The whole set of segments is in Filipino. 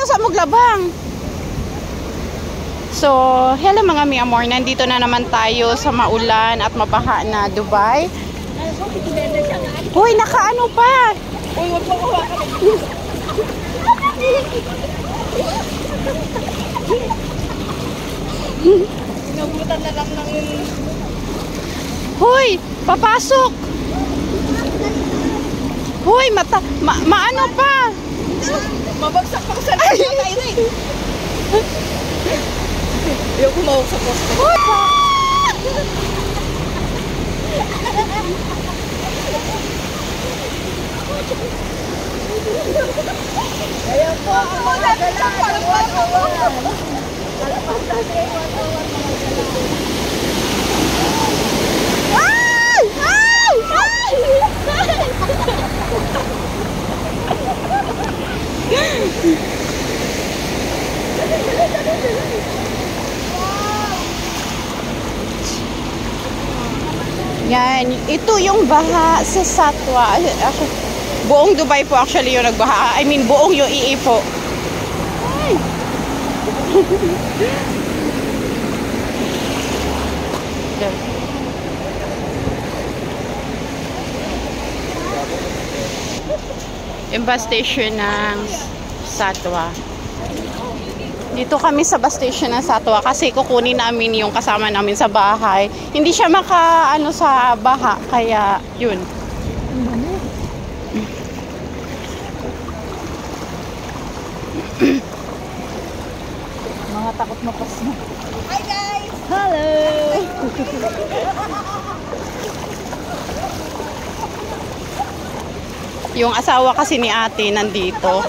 sa Muglabang. So, hello mga mi amor. Nandito na naman tayo sa maulan at mabaha na Dubai. Hoy, nakaano pa? Uy, wag mo hawakan. Sinabutan na lang ng... Hoy, papasok. Hoy, maano pa? Mabagsak pa ko sa lahat na tayo eh. Ayaw kumawag sa poste. Ayaw po ako magagalan. Alapasan kayo, Ay! Ay! Ay! Yan, ito yung baha sa Satwa. Buong Dubai po actually yung nagbaha. I mean, buong UAE po. Ay! Yung bus station ng Satwa. Dito kami sa bus station ng Satwa kasi kukunin namin yung kasama namin sa bahay. Hindi siya maka sa baha kaya yun. mga takot mapas na. Hi guys! Hello! Yung asawa kasi ni ate nandito.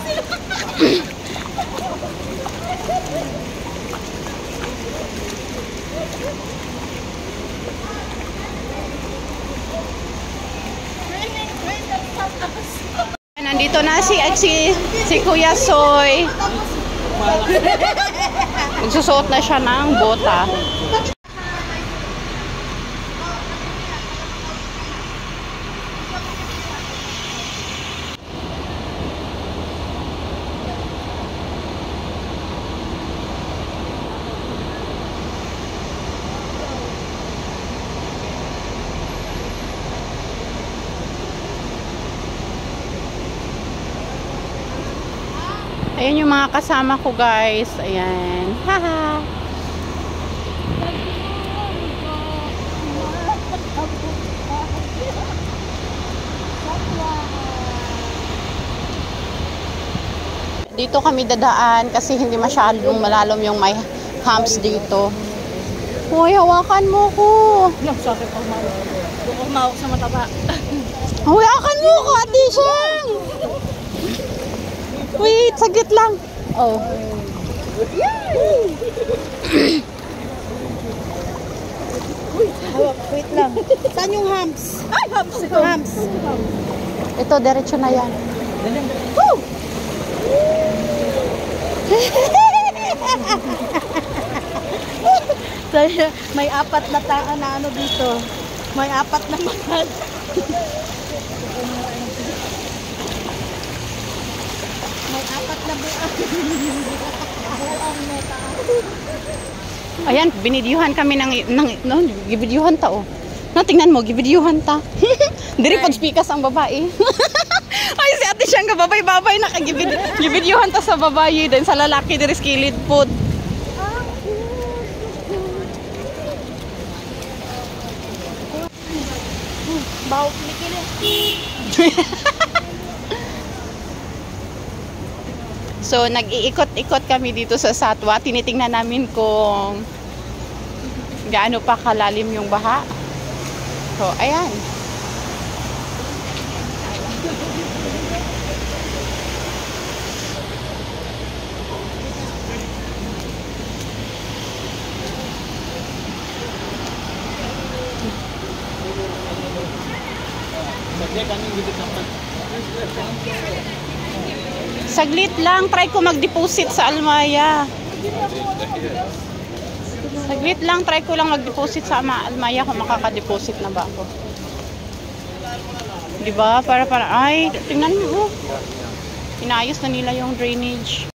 Nandito na si Kuya Soy. Magsusuot na siya ng bota. Ayan yung mga kasama ko guys. Ayan. Haha. Dito kami dadaan kasi hindi masyadong malalim yung may humps dito. Hoy, hawakan mo ko. Nagsakit ako mawak. Huwag mawak sa mataba. Hawakan mo ko, Ate Sheng. Wait, saglit lang. Oh. Hawak, wait lang. Saan yung humps? Ay, humps ito. Humps. Ito, diretso na yan. Woo! May apat na na ano dito. May apat na mahal. May apat na buwan. Ayan, binidyuhan kami ng gibidyuhan ta oh. No, tingnan mo, gibidyuhan ta. Diri pod speakas ang babae. Ay, si ate siyang babay-babay na gibidyuhan ta sa babae din sa lalaki diri skilid pod. Bawak likili. So, nag-iikot-ikot kami dito sa Satwa. Tinitingnan namin kung gaano pa kalalim yung baha. So, ayan. Saglit lang, try ko mag-deposit sa Almaya. Saglit lang, try ko lang mag-deposit sa Almaya kung makaka-deposit na ba ako. Diba? Ay, tingnan mo. Inayos na nila yung drainage.